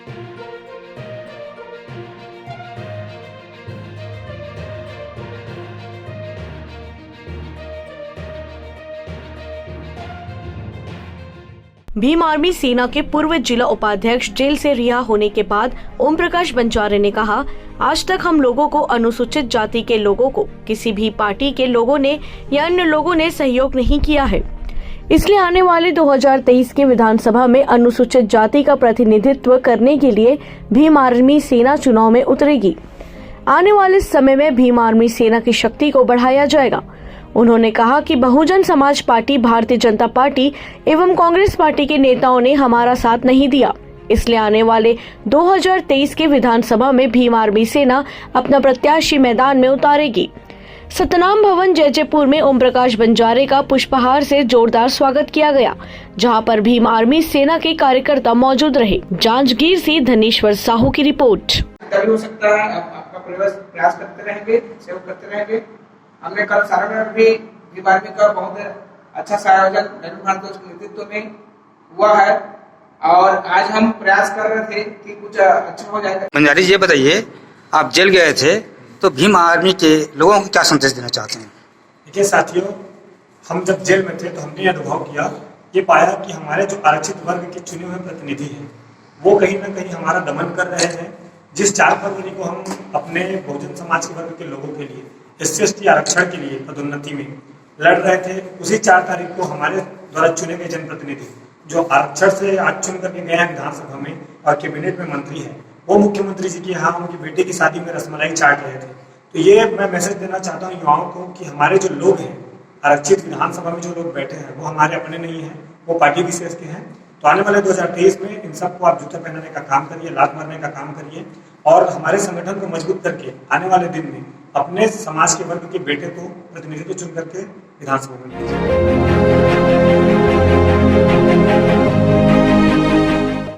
Bhim army सेना के पूर्व जिला उपाध्यक्ष जेल से रिहा होने के बाद ओम प्रकाश बंजारे ने कहा, आज तक हम लोगों को अनुसूचित जाति के लोगों को किसी भी पार्टी के लोगों ने या अन्य लोगों ने सहयोग नहीं किया है। इसलिए आने वाले 2023 के विधानसभा में अनुसूचित जाति का प्रतिनिधित्व करने के लिए भीम आर्मी सेना चुनाव में उतरेगी। आने वाले समय में भीम आर्मी सेना की शक्ति को बढ़ाया जाएगा। उन्होंने कहा कि बहुजन समाज पार्टी, भारतीय जनता पार्टी एवं कांग्रेस पार्टी के नेताओं ने हमारा साथ नहीं दिया, इसलिए आने वाले 2023 के विधानसभा में भीम आर्मी सेना अपना प्रत्याशी मैदान में उतारेगी। सतनाम भवन जयपुर में ओम प्रकाश बंजारे का पुष्पहार से जोरदार स्वागत किया गया, जहां पर भीम आर्मी सेना के कार्यकर्ता मौजूद रहे। जांजगीर से धनेश्वर साहू की रिपोर्ट। हो सकता है आपका प्रयास करते रहेंगे, सेवा करते रहेंगे। हमने कल सारण में भी भीम आर्मी का बहुत अच्छा सा आयोजन नरेंद्र भारद्वाज के नेतृत्व में हुआ है और आज हम प्रयास कर रहे थे कि कुछ अच्छा हो जाएगा। बंजारी जी, ये बताइए, आप जेल गए थे तो भीम आर्मी के लोगों को क्या संदेश देना चाहते हैं? देखिए साथियों, हम जब जेल में थे तो हमने यह अनुभव किया, ये पाया कि हमारे जो आरक्षित वर्ग के चुने हुए प्रतिनिधि हैं वो कहीं ना कहीं हमारा दमन कर रहे हैं। जिस 4 फरवरी को हम अपने बहुजन समाज के वर्ग के लोगों के लिए SC/ST आरक्षण के लिए पदोन्नति में लड़ रहे थे, उसी 4 तारीख को हमारे द्वारा चुने गए जनप्रतिनिधि जो आरक्षण से आज चुन करके गए हैं विधानसभा में और कैबिनेट में मंत्री हैं, वो मुख्यमंत्री जी के यहाँ उनकी बेटी की शादी में रसमलाई चाट रहे थे। तो ये मैं मैसेज देना चाहता हूँ युवाओं को कि हमारे जो लोग हैं आरक्षित विधानसभा में जो लोग बैठे हैं वो हमारे अपने नहीं हैं, वो पार्टी विशेष के हैं। तो आने वाले 2023 में इन सबको आप जूते पहनाने का काम करिए, लात मारने का काम करिए और हमारे संगठन को मजबूत करके आने वाले दिन में अपने समाज के वर्ग के बेटे को प्रतिनिधित्व चुन करके विधानसभा में भेजिए।